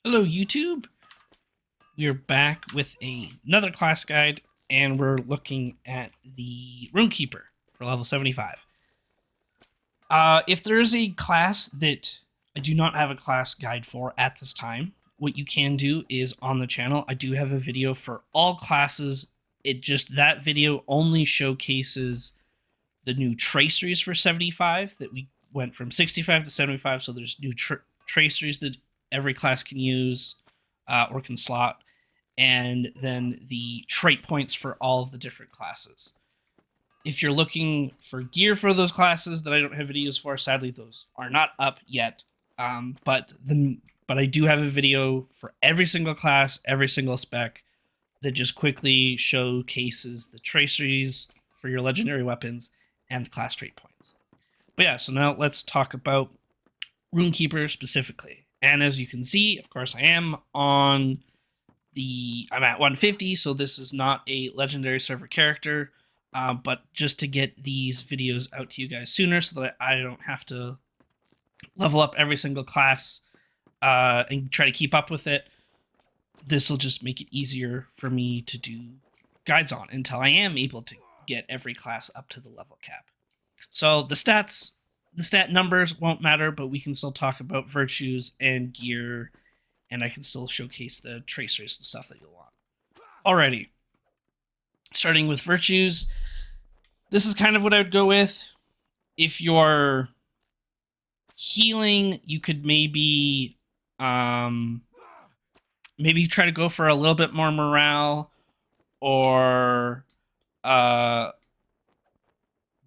Hello YouTube, we're back with another class guide and we're looking at the Rune Keeper for level 75. If there is a class that I do not have a class guide for at this time, what you can do is on the channel, I do have a video for all classes. That video only showcases the new traceries for 75 that we went from 65 to 75. So there's new traceries that every class can use or can slot, and then the trait points for all of the different classes. If you're looking for gear for those classes that I don't have videos for, sadly those are not up yet. But I do have a video for every single class, every single spec that just quickly showcases the traceries for your legendary weapons and the class trait points. But yeah, so now let's talk about Rune Keeper specifically. And as you can see, of course, I'm at 150, so this is not a legendary server character, but just to get these videos out to you guys sooner so that I don't have to level up every single class and try to keep up with it, this will just make it easier for me to do guides on until I am able to get every class up to the level cap. So the stat numbers won't matter, but we can still talk about virtues and gear, and I can still showcase the traceries and stuff that you'll want. Alrighty. Starting with virtues, this is kind of what I would go with. If you're healing, you could maybe try to go for a little bit more morale, or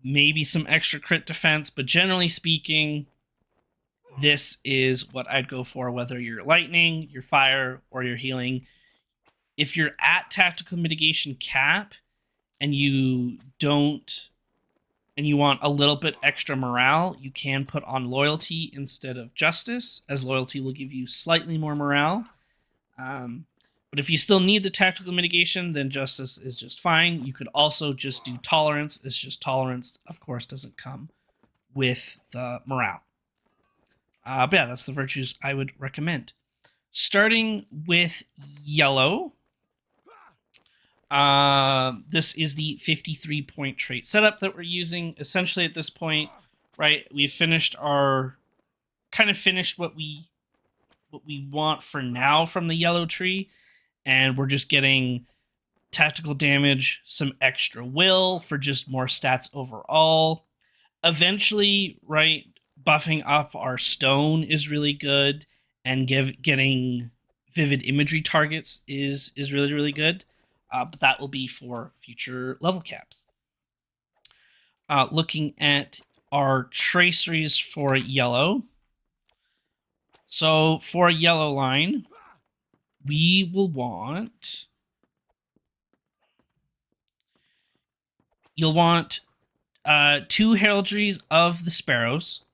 maybe some extra crit defense, but generally speaking, this is what I'd go for, whether you're lightning, you're fire, or you're healing. If you're at tactical mitigation cap and you want a little bit extra morale, you can put on loyalty instead of justice, as loyalty will give you slightly more morale. But if you still need the tactical mitigation, then justice is just fine. You could also just do tolerance. It's just tolerance, of course, doesn't come with the morale. But yeah, that's the virtues I would recommend. Starting with yellow, this is the 53-point trait setup that we're using. Essentially, at this point, right, we've finished what we want for now from the yellow tree, and we're just getting tactical damage, some extra will for just more stats overall. Eventually, right, buffing up our stone is really good, and getting vivid imagery targets is really, really good. But that will be for future level caps. Looking at our traceries for yellow. So for a yellow line, we will want... You'll want 2 heraldries of the sparrows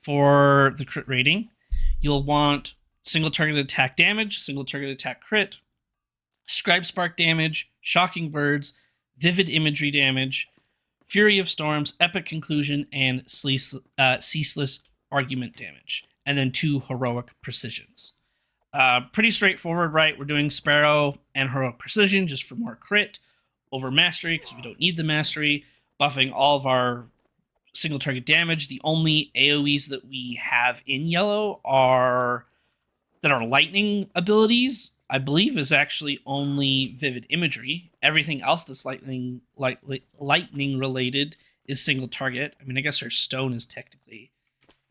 for the crit rating. You'll want single target attack damage, single target attack crit, scribe spark damage, shocking words, vivid imagery damage, fury of storms, epic conclusion, and ceaseless argument damage, and then 2 heroic precisions. Pretty straightforward, right? We're doing sparrow and heroic precision just for more crit over mastery, because we don't need the mastery, buffing all of our single target damage. The only AoEs that we have in yellow that are lightning abilities, I believe, is actually only vivid imagery. Everything else that's lightning related is single target. I mean, I guess our stone is technically,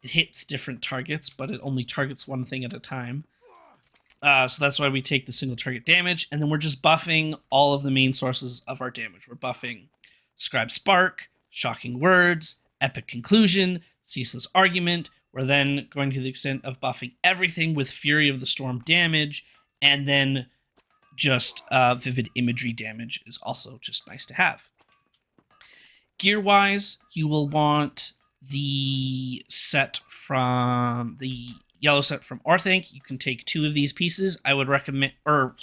it hits different targets, but it only targets one thing at a time. So that's why we take the single target damage, and then we're just buffing all of the main sources of our damage. We're buffing Scribe Spark, Shocking Words, Epic Conclusion, Ceaseless Argument. We're then going to the extent of buffing everything with Fury of the Storm damage, and then just Vivid Imagery damage is also just nice to have. Gear-wise, you will want the set from the yellow set from Orthanc. You can take 2 of these pieces. I would recommend, you'll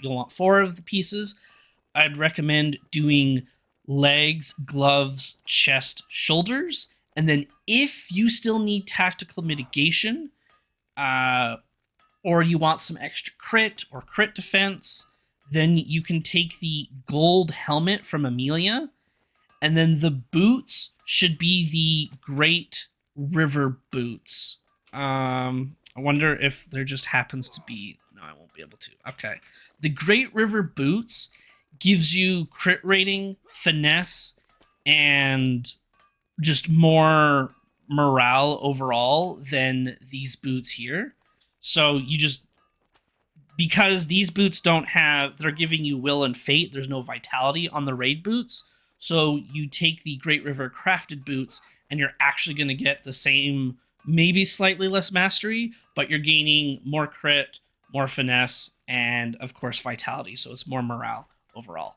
want 4 of the pieces. I'd recommend doing legs, gloves, chest, shoulders, and then if you still need tactical mitigation, or you want some extra crit or crit defense, then you can take the gold helmet from Amelia, and then the boots should be the Great River boots. I wonder if there just happens to be... No, I won't be able to. Okay. The Great River boots gives you crit rating, finesse, and just more morale overall than these boots here. So you just... Because these boots don't have... They're giving you will and fate. There's no vitality on the raid boots. So you take the Great River crafted boots, and you're actually going to get the same, maybe slightly less mastery, but you're gaining more crit, more finesse, and of course vitality. So it's more morale overall.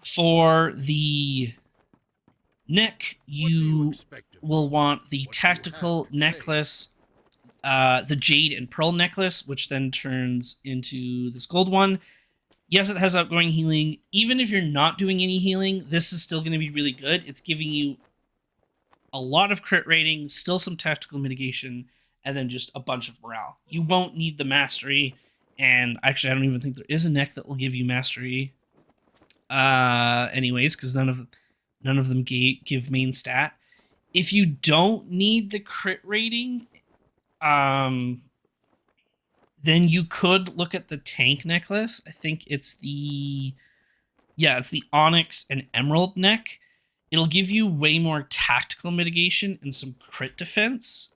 For the neck, you will want the tactical necklace, the jade and pearl necklace, which then turns into this gold one. Yes, it has outgoing healing. Even if you're not doing any healing, this is still going to be really good. It's giving you a lot of crit rating, still some tactical mitigation, and then just a bunch of morale. You won't need the mastery, and actually I don't even think there is a neck that will give you mastery anyways, because none of them give main stat. If you don't need the crit rating, then you could look at the tank necklace. I think it's the... Yeah, it's the Onyx and Emerald neck. It'll give you way more tactical mitigation and some crit defense.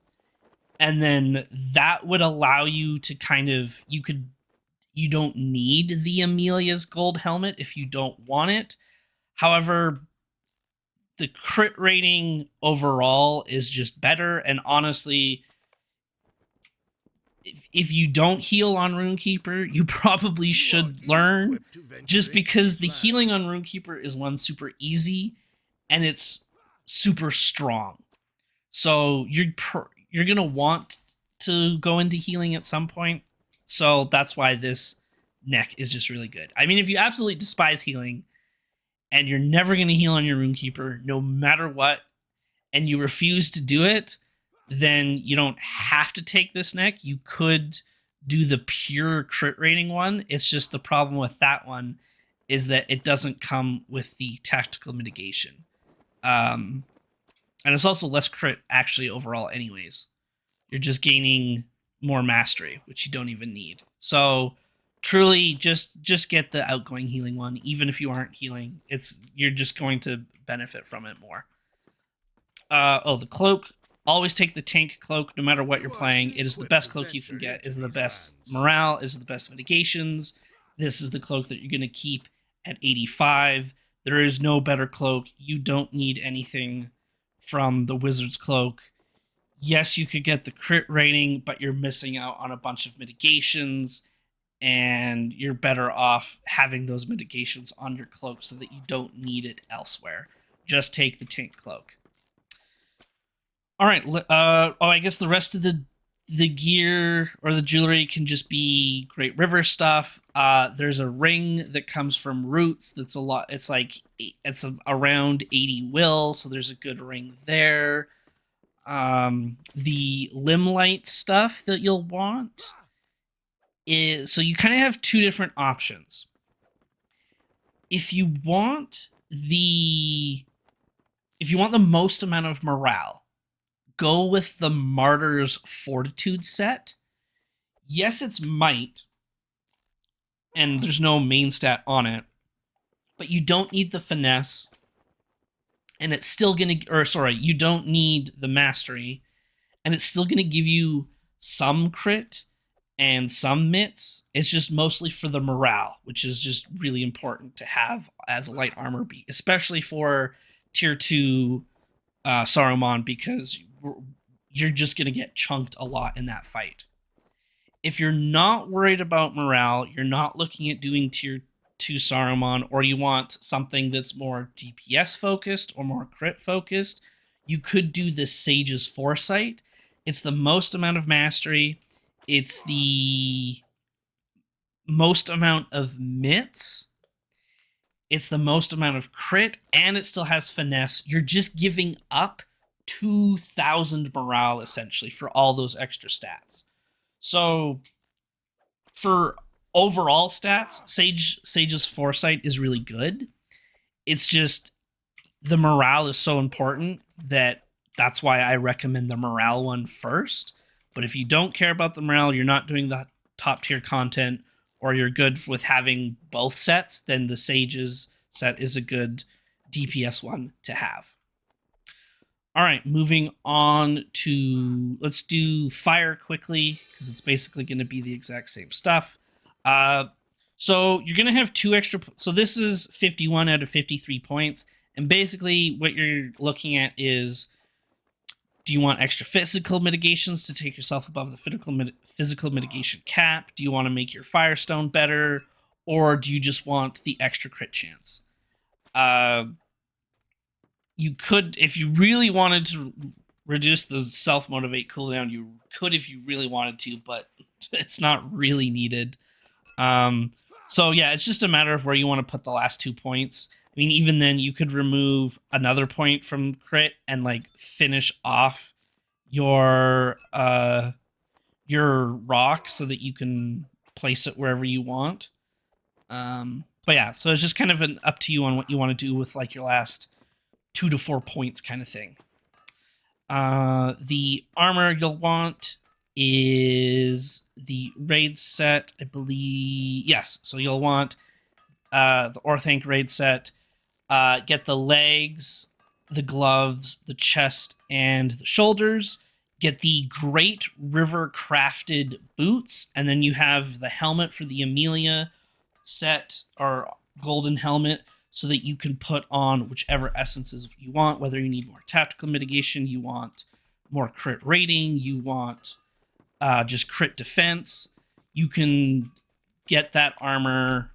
And then that would allow you to kind of... You don't need the Amelia's gold helmet if you don't want it. However, the crit rating overall is just better. And honestly... If you don't heal on Runekeeper, you probably should learn, just because the healing on Runekeeper is one super easy and it's super strong. So you're gonna want to go into healing at some point. So that's why this neck is just really good. I mean, if you absolutely despise healing and you're never gonna heal on your Runekeeper, no matter what, and you refuse to do it, then you don't have to take this neck. You could do the pure crit rating one. It's just the problem with that one is that it doesn't come with the tactical mitigation. And it's also less crit actually overall anyways. You're just gaining more mastery, which you don't even need. So truly just get the outgoing healing one. Even if you aren't healing, you're just going to benefit from it more. The cloak. Always take the tank cloak no matter what you're playing. It is the best cloak you can get. It is the best morale. It is the best mitigations. This is the cloak that you're going to keep at 85. There is no better cloak. You don't need anything from the wizard's cloak. Yes, you could get the crit rating, but you're missing out on a bunch of mitigations, and you're better off having those mitigations on your cloak so that you don't need it elsewhere. Just take the tank cloak. All right. I guess the rest of the gear or the jewelry can just be Great River stuff. There's a ring that comes from Roots. That's a lot. It's around 80 will, so there's a good ring there. The limelight stuff that you'll want is... So you kind of have two different options. If you want the most amount of morale, go with the Martyr's Fortitude set. Yes, it's might, and there's no main stat on it, but you don't need the finesse, and it's still gonna... you don't need the mastery, and it's still gonna give you some crit and some mits. It's just mostly for the morale, which is just really important to have as a light armor beat, especially for tier 2 Saruman, because you're just going to get chunked a lot in that fight. If you're not worried about morale, you're not looking at doing tier 2 Saruman, or you want something that's more DPS focused or more crit focused, you could do the Sage's Foresight. It's the most amount of mastery. It's the most amount of mits. It's the most amount of crit, and it still has finesse. You're just giving up 2,000 morale, essentially, for all those extra stats. So for overall stats, Sage's foresight is really good. It's just the morale is so important that's why I recommend the morale one first. But if you don't care about the morale, you're not doing the top tier content, or you're good with having both sets, then the Sage's set is a good DPS one to have. All right, moving on to, let's do fire quickly because it's basically going to be the exact same stuff. So you're going to have 2 extra. So this is 51 out of 53 points. And basically what you're looking at is, do you want extra physical mitigations to take yourself above the physical mitigation cap? Do you want to make your Firestone better? Or do you just want the extra crit chance? You could, if you really wanted to reduce the self-motivate cooldown, you could if you really wanted to, but it's not really needed. So yeah, it's just a matter of where you want to put the last 2 points. I mean, even then, you could remove another point from crit and like finish off your rock so that you can place it wherever you want. But yeah, so it's just kind of up to you on what you want to do with like your last 2 to 4 points kind of thing. The armor you'll want is the raid set, I believe. Yes, so you'll want the Orthanc raid set. Get the legs, the gloves, the chest, and the shoulders. Get the Great River crafted boots, and then you have the helmet for the Amelia set, or golden helmet, so that you can put on whichever essences you want, whether you need more tactical mitigation, you want more crit rating, you want just crit defense. You can get that armor,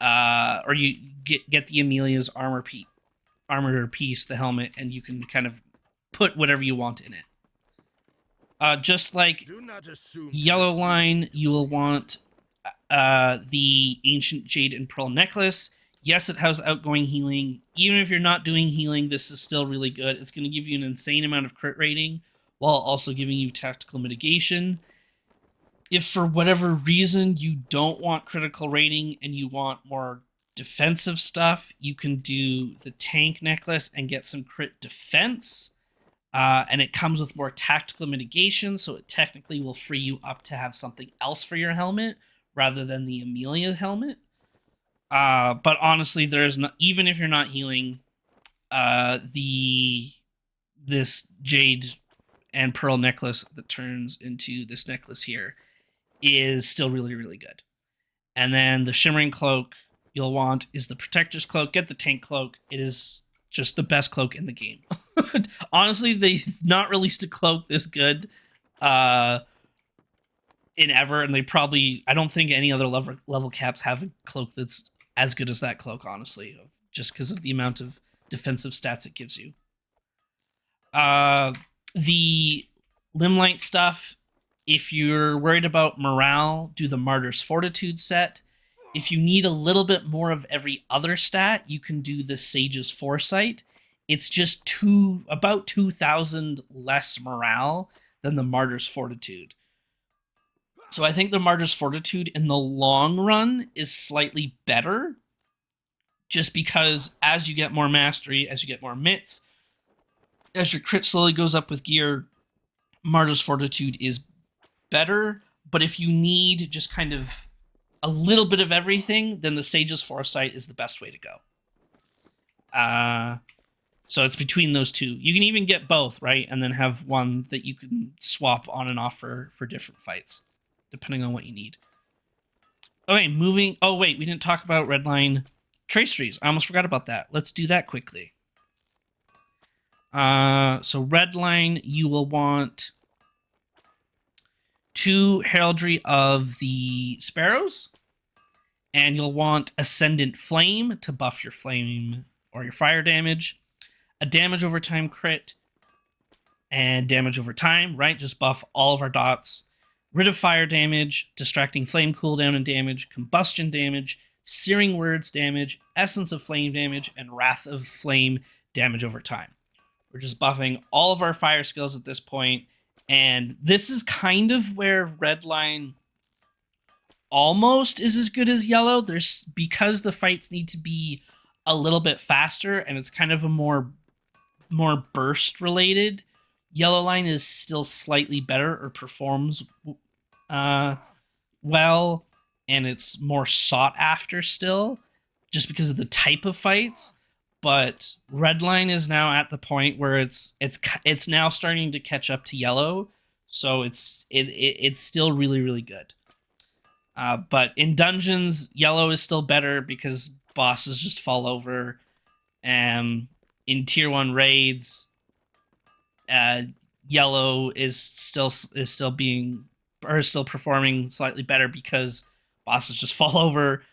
or you get the Amelia's armor piece, the helmet, and you can kind of put whatever you want in it. Just like Yellow Line, you will want the Ancient Jade and Pearl necklace. Yes, it has outgoing healing. Even if you're not doing healing, this is still really good. It's going to give you an insane amount of crit rating while also giving you tactical mitigation. If for whatever reason you don't want critical rating and you want more defensive stuff, you can do the tank necklace and get some crit defense. And it comes with more tactical mitigation, so it technically will free you up to have something else for your helmet rather than the Amelia helmet. But honestly, there's not, even if you're not healing, this Jade and Pearl necklace that turns into this necklace here is still really, really good. And then the Shimmering Cloak you'll want is the Protector's Cloak. Get the Tank Cloak. It is just the best cloak in the game. Honestly, they've not released a cloak this good in ever, and they probably, I don't think any other level caps have a cloak that's as good as that cloak, honestly, just because of the amount of defensive stats it gives you. The Limelight stuff, if you're worried about morale, do the Martyr's Fortitude set. If you need a little bit more of every other stat, you can do the Sage's Foresight. It's just about 2,000 less morale than the Martyr's Fortitude. So I think the Martyr's Fortitude in the long run is slightly better, just because as you get more mastery, as you get more mitts, as your crit slowly goes up with gear, Martyr's Fortitude is better. But if you need just kind of a little bit of everything, then the Sage's Foresight is the best way to go. So it's between those two. You can even get both, right? And then have one that you can swap on and off for different fights, depending on what you need. Okay, moving... Oh, wait, we didn't talk about Redline traceries. I almost forgot about that. Let's do that quickly. So Redline, you will want 2 Heraldry of the Sparrows, and you'll want Ascendant Flame to buff your flame or your fire damage, a damage over time crit, and damage over time, right? Just buff all of our dots. Rid of fire damage, distracting flame cooldown and damage, combustion damage, searing words damage, essence of flame damage, and wrath of flame damage over time. We're just buffing all of our fire skills at this point, And this is kind of where Redline almost is as good as Yellow. There's because the fights need to be a little bit faster and it's kind of a more burst related. Yellow Line is still slightly better or performs well, and it's more sought after still, just because of the type of fights. But Redline is now at the point where it's now starting to catch up to Yellow, so it's still really good. But in dungeons, Yellow is still better because bosses just fall over. In tier 1 raids, Yellow is still performing slightly better because bosses just fall over.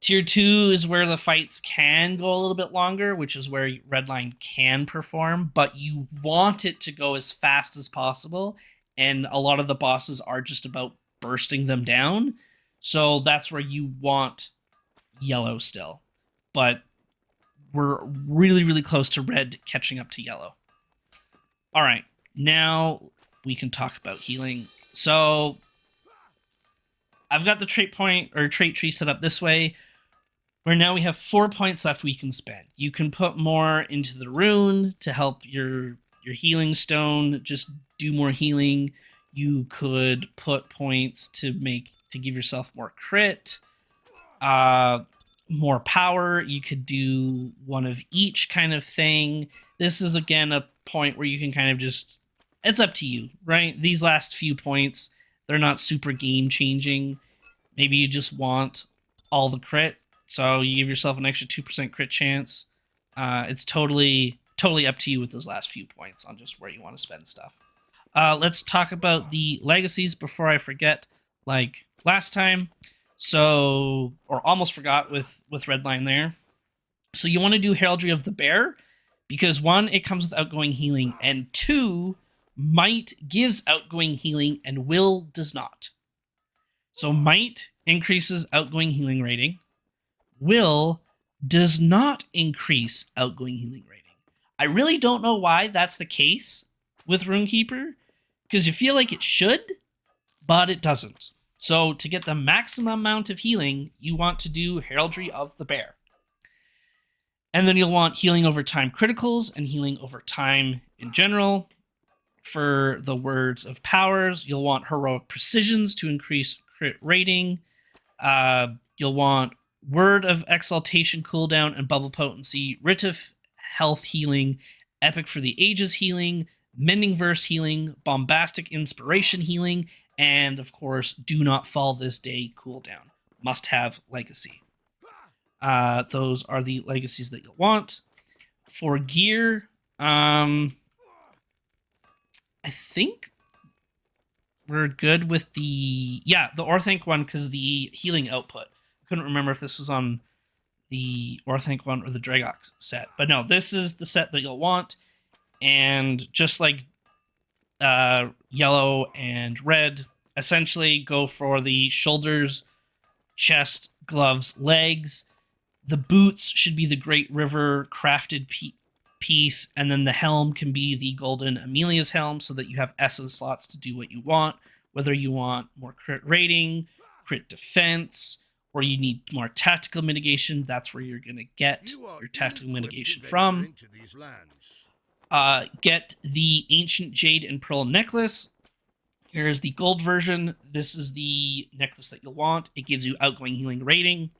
Tier 2 is where the fights can go a little bit longer, which is where Redline can perform, but you want it to go as fast as possible, and a lot of the bosses are just about bursting them down. So that's where you want Yellow still. But we're really close to Red catching up to Yellow. All right, now we can talk about healing. So I've got the trait tree set up this way, where now we have 4 points left we can spend. You can put more into the rune to help your healing stone just do more healing. You could put points to give yourself more crit, more power. You could do one of each kind of thing. This is again a point where you can kind of just, it's up to you, right? These last few points, they're not super game changing. Maybe you just want all the crit, so you give yourself an extra 2% crit chance. It's totally up to you with those last few points on just where you want to spend stuff. Let's talk about the legacies before I forget, like last time. So, or almost forgot with Redline there. So you want to do Heraldry of the Bear, because 1, it comes with outgoing healing, and 2, Might gives outgoing healing and Will does not. So Might increases outgoing healing rating. Will does not increase outgoing healing rating. I really don't know why that's the case with Runekeeper, because you feel like it should, but it doesn't. So to get the maximum amount of healing, you want to do Heraldry of the Bear. And then you'll want healing over time criticals and healing over time in general. For the words of powers, you'll want heroic precisions to increase crit rating. You'll want word of exaltation cooldown and bubble potency, writ of health healing, epic for the ages healing, mending verse healing, bombastic inspiration healing, and of course, do not fall this day cooldown. Must have legacy. Those are the legacies that you'll want. For gear, I think we're good with the Orthanc one because the healing output. I couldn't remember if this was on the Orthanc one or the Dragox set, but no, this is the set that you'll want. And just like Yellow and Red, essentially go for the shoulders, chest, gloves, legs. The boots should be the Great River crafted piece, and then the helm can be the Golden Amelia's helm, so that you have essence slots to do what you want, whether you want more crit rating, crit defense, or you need more tactical mitigation. That's where you're going to get your tactical mitigation from. Get the Ancient Jade and Pearl necklace. Here is the gold version. This is the necklace that you'll want. It gives you outgoing healing rating,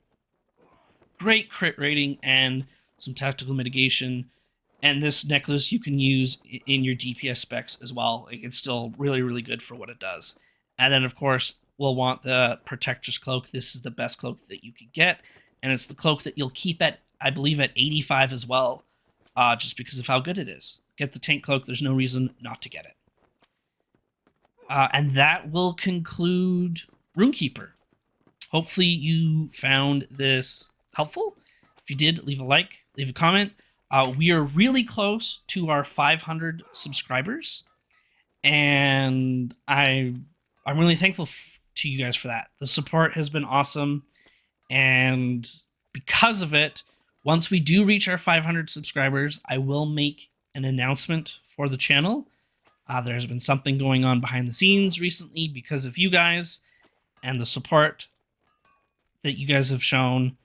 great crit rating, and some tactical mitigation. And this necklace you can use in your DPS specs as well. It's still really good for what it does. And then, of course, we'll want the Protector's Cloak. This is the best cloak that you could get. And it's the cloak that you'll keep at, I believe, at 85 as well, just because of how good it is. Get the Tank Cloak. There's no reason not to get it. And that will conclude Runekeeper. Hopefully you found this helpful. If you did, leave a like, leave a comment. We are really close to our 500 subscribers, and I'm really thankful to you guys for that. The support has been awesome, and because of it, once we do reach our 500 subscribers, I will make an announcement for the channel. There's been something going on behind the scenes recently because of you guys and the support that you guys have shown.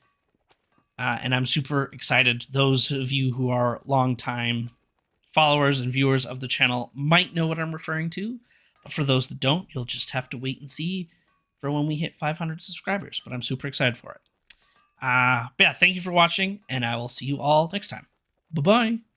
And I'm super excited. Those of you who are longtime followers and viewers of the channel might know what I'm referring to. But for those that don't, you'll just have to wait and see for when we hit 500 subscribers. But I'm super excited for it. But yeah, thank you for watching, and I will see you all next time. Bye-bye.